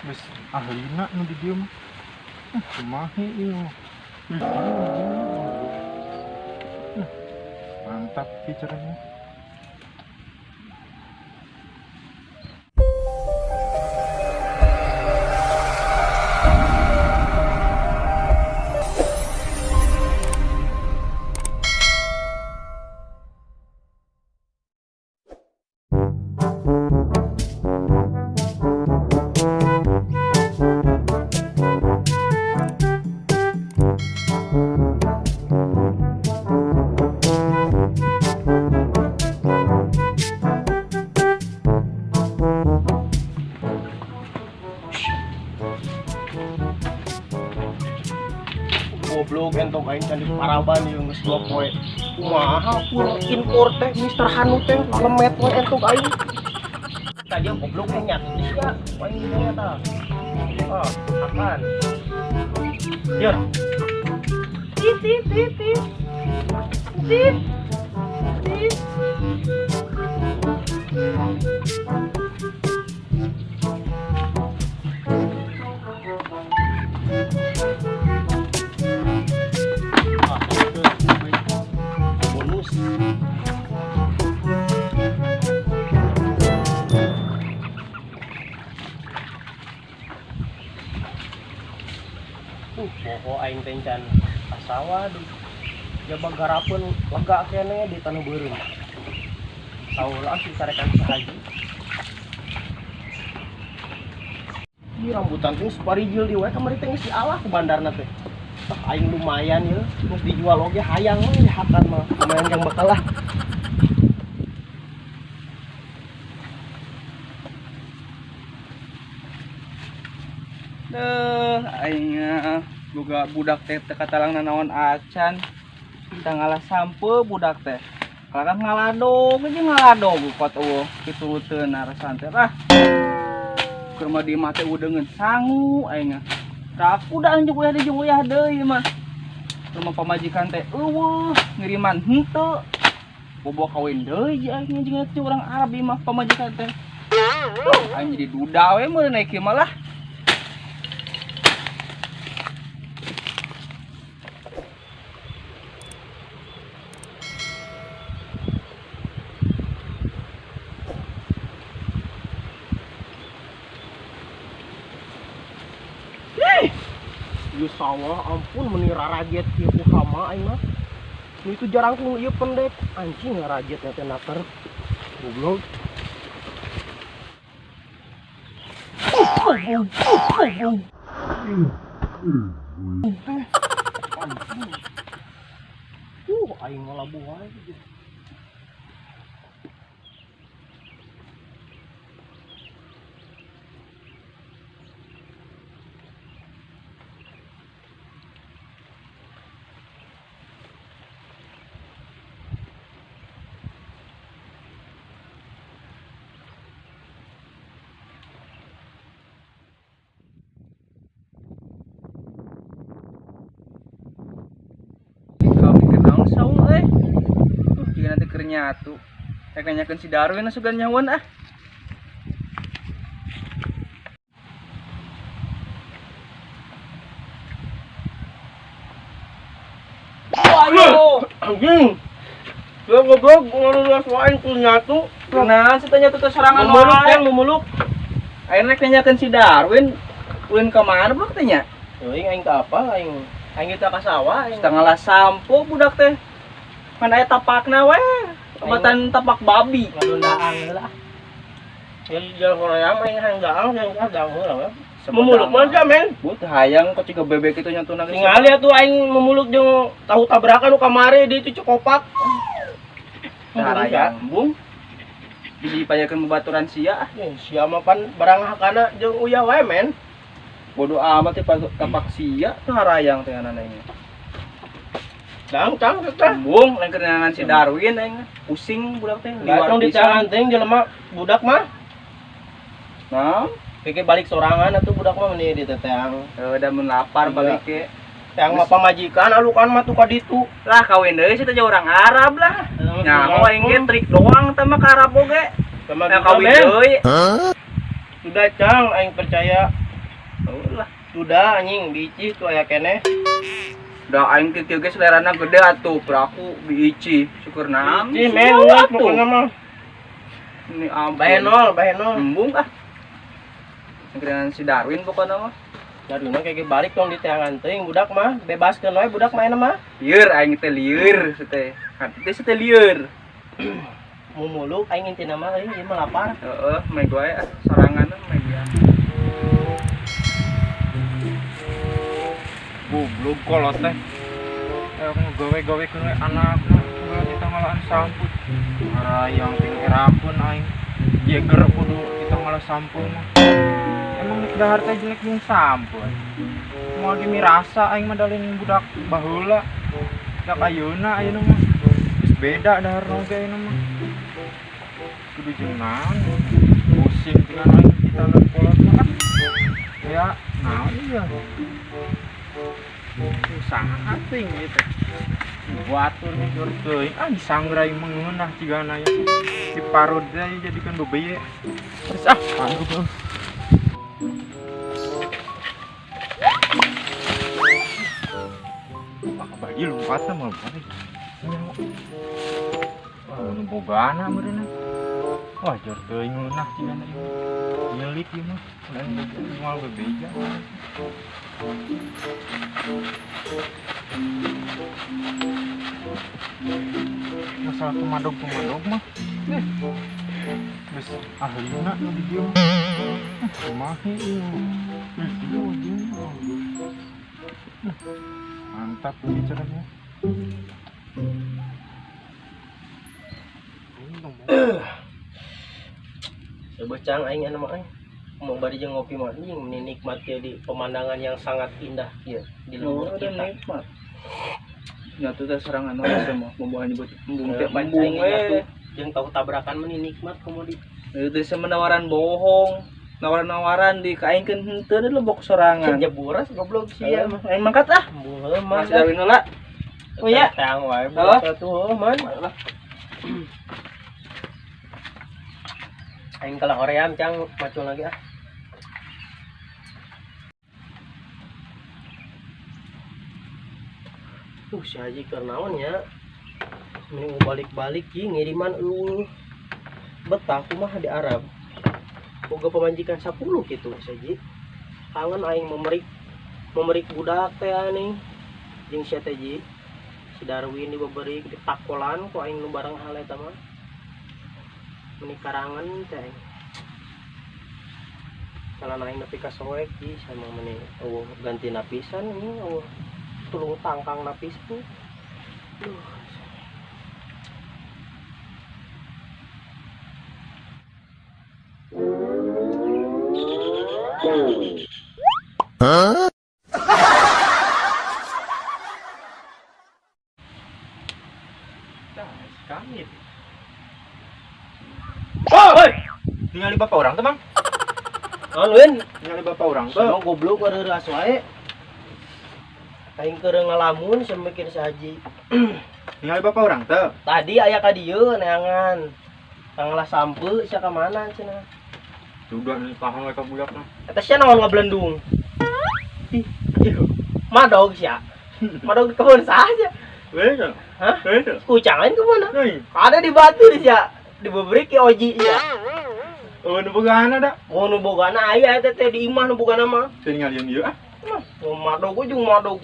Wis ahlina nu di dieu mah. Kumaha ieu. Mantap bicaranya. Goblok entong aing can di Paraban yang geus 2 poe. Kumaha pur impor teh Mister Hanu teh lemet we entong aing. Tadi goblok teh nyat sia, aing teh eta. Akan. Yer. Tit tit tit tit. Tit. Tit. Bonus. Poho aing teh can asawa di jaba garapeun lega keneh di tanah beureum. Saeulah si sarekan sahaji. Ini rambutan teh saparijil di wae kamari teh geus dialah ku bandarna teh. Tah aing lumayan ya, terus dijual oge hayang mah hakan mah lumayan yang bakal lah. Aing boga budak teh katalang nanaon acan kita ngalah sampe budak teh kalau ngaladog aja ngaladog kot eueuh kituluteun arasan teh lah keur mah di mah teh udeungeun sangu aing da aku da anjuk we jeung uyah deui mah rumah pamajikan teh eueuh ngiriman henteu bobo kawin deui aing jeung teh urang Arab ieu mah pamajikan teh aing jadi duda we meureun naik ieu mah lah. Ieu sawah ampun meni rarajet kieu ku hama aing mah. Nu itu jarang ku ieu pendek anjing rarajetna teh naker. Goblok. Aing malah buah. Jika nanti keur nyatu rek nanyakeun si Darwin asugan nyawan ah. Ayo anjing. Ya goblok ngarulas wae ku nyatu. Naon si tanya tuh sorangan Memuluk wae. yang memuluk. Aing rek nanyakeun si Darwin ulin ka mana blok teh nya? Aing ka apa aing teh ka sawah aing. Setengah lah sampo budak teh. Mana aya tapakna we? Obatan tapak babi. Ngadundaan heula. Yang jual Korea mah yang hanggaang yang dagang heula. Memuluk mah men. Bu teh hayang kok ciga bebek itu nyantuna geus. Tingali atuh aing memuluk jeung tahu tabrakan nu kamari di itu cokopak. Hayang bung. Bisi payakeun babaturan sia. Sia mah pan barang hakana jeung uyah wae men. Bodoh amat teh tapak sia teh harayang teh anana ini. Dang teh. Bung lain kenangan si Darwin aing pusing budak teh. Liwat di tangan teh jelema budak mah. Nah, Pikir balik sorangan atuh budak mah meni di teteang. udah mun lapar balik ke. Teang mah pamajikan alukan mah tuh ka ditu. Lah kawin deui sih teh orang Arab lah. Nya mau aing ge trik doang teh mah ka Arab oge. Nah kawin deui. Sudah cang aing percaya Ulah. Sudah anjing biji tuh aya keneh. Da aing teh ge selerana gede atuh, aku biici. Syukur naon. Biji mengat pokona mah. Ini ampun. Bahenol. Embung ah. Dengan si Darwin pokoknya mah. Daruna kayak balik dong di teangan teuing budak mah, bebaskeun we budak main mah. Lieur aing teh lieur teh. Hati teh teh lieur. Mumuluk aing intina mah ieu mah lapar. Heeh, main gue sorangan main dia. Goblok kolot teh. Gawe-gawe ke anak mah di tanggalan samput. Yang ting erapeun aing. Jeger kudu di tanggalan sampul mah. Emang dahar teh jelek jeung sampul. Mau dimirasa aing mah dalin budak baheula. Dak ayeuna mah. Geus beda dahar oge ayeuna mah. Kudu jeung naon? Pusing dengan aing kita dan kolot mah. Ya, naon ya? Usaha ting gitu. Batur nih teuing disangrai mengeunah cigana ya. Si parod deui jadikan bebeye. Terus aduh. Bagi lompatna mah bae. Nu bogana meureunna. Wah, jor teuing ngeunah cigana ieu. Nyelik ieu mah. Lain moal bebeja. Masalah pemadog mah geus ahlina nu di dieu kumaha ieu mantap bicaranya. Sebecang aing anu mah mau bari jeung ngopi mah anjing menikmat di pemandangan yang sangat indah ieu di luhur kita. Nikmat. Nyatu teh serangan orang semua membuat nyebut embung teh Pancing embung we. Jeung tahu tabrakan mah nikmat komodi. Itu teh menawaran bohong, nawaran di kaingkeun henteu deui lebok sorangan. Jeburas goblok sia mah. Aing mangkat ah. Heuh Mas Darwin heula. Oh iya. Tang wae Heuh. atuh man. Aing kalah hoream cang macul lagi ah. Si Haji kernaon ya. Mending balik-balik ki ngiriman betah kumaha di Arab. Boga pemanjikan 10 kitu si Haji. Kangen aing memerik budak teh aneh. Jeung si teh Ji. Si Darwin diberi ditakolan ku aing nu bareng hal eta mah. Meni karangan teh. Kalau aing nepi ka soek ki sama meni ganti napisan ini tulung tangkang napis tuh. Hah? Kami. Oh, tinggal bapak orang tuh, Mang. Alun, Tinggal bapak orang tuh. sama goblok wareureus wae. Aing keur ngalamun samikir si Haji. Tinggal bapak orang tuh. Tadi aya ka dieu neangan. Tanglah sampe sia ka mana cenah. Sudah nih paham mereka budak mah. Eta sia naon ngablendung. Madog sia. Madog di kebun saja. Beda. Hah? Beda. Kucangan kemana? Nih, Ada di batu sia. Diberi ki oji sia. oh nu bogana da. Oh nu bogana aya eta teh di imah nu bogana mah. Tinggal yang ieu ah. Madog ujung madog.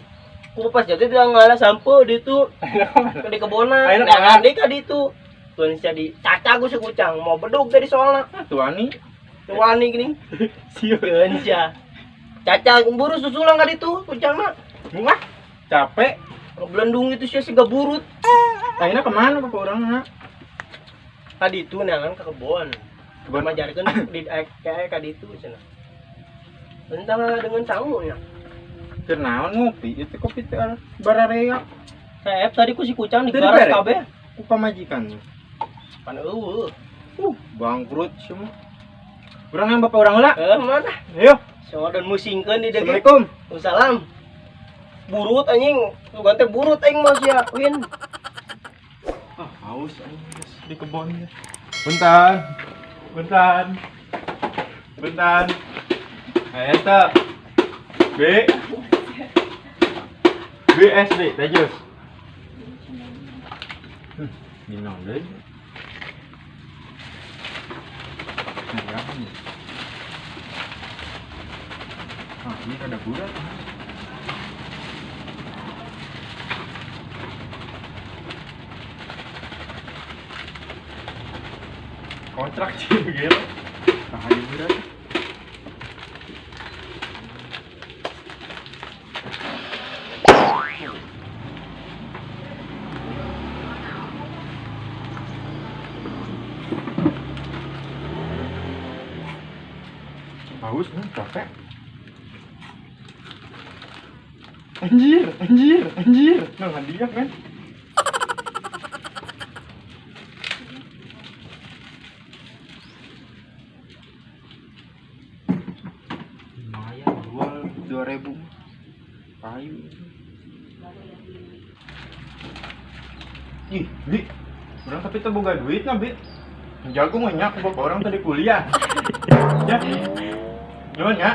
Ku pas jadi dia ngalah sampe di tu di kebona. Ayeuna Neangan deui ka ditu. Tuan sia di caca gue kucang mau bedug tadi soalna. Tuani. Wani gini. Sieun sia. Caca buru susulang ka ditu kucang mah. Wah, capek. Belendung itu sia siga burut. Ayeuna kemana bapak orangna? Ka ditu neangan ka kebon. Kebon. Majarkeun di kayak ka ditu cenah. Tentang dengan sangunya. Kenaon ngopi itu kopi teh bararea. Saep tadi ku si kucang di Tadi garas bere? kabeh. Ku pamajikan. Pan eueuh. Bangkrut semua. Urang yang bapak orang heula. Mana? Ayo. So dan musingkeun di dege. Assalamualaikum. Wassalam. Burut anjing. Lu gante burut aing mah sia, Win. Ah, haus anjing di kebon. Bentar. Bentar. Bentar. Ayo, BSD Tejas. Minang deh. Berapa nih? Ah, ini ada bulat. Kontrak sih begitu. Nah, ini bulat. Haus kan capek. Anjir. Nah, dia kan. Lumayan jual 2.000. Kayu. Ih, Bi. Orang tapi terbuka duit nah, Bi. Jago banyak bapak orang tadi kuliah. Ya. Gimana ya?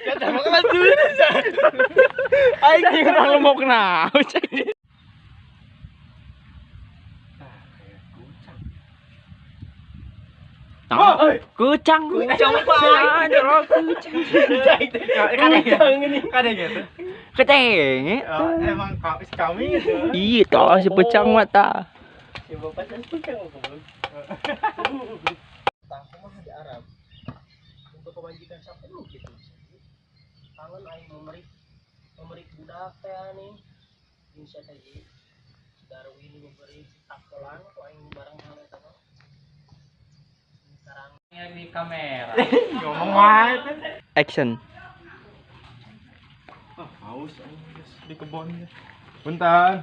Kata makan dulu. Aing orang lemok naon cek. Kucang apa? Kucang ini. Kada gitu. Ketenge. Emang kami gitu. Iya, tolong si pecang mata. Coba pasan pucang apa belum? Tahu mah di Arab. Untuk kewajiban sampai lu gitu. Tangan aing memerik budak teh nih. Bisa tadi. Darwin memberi takolan atau aing barang hal eta mah. Sekarang Di kamera. Ngomong wae. Action. Haus di kebun. Bentar.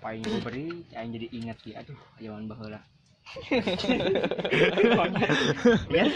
Paling gue beri, aing jadi inget sih. Aduh, zaman baheula. yes.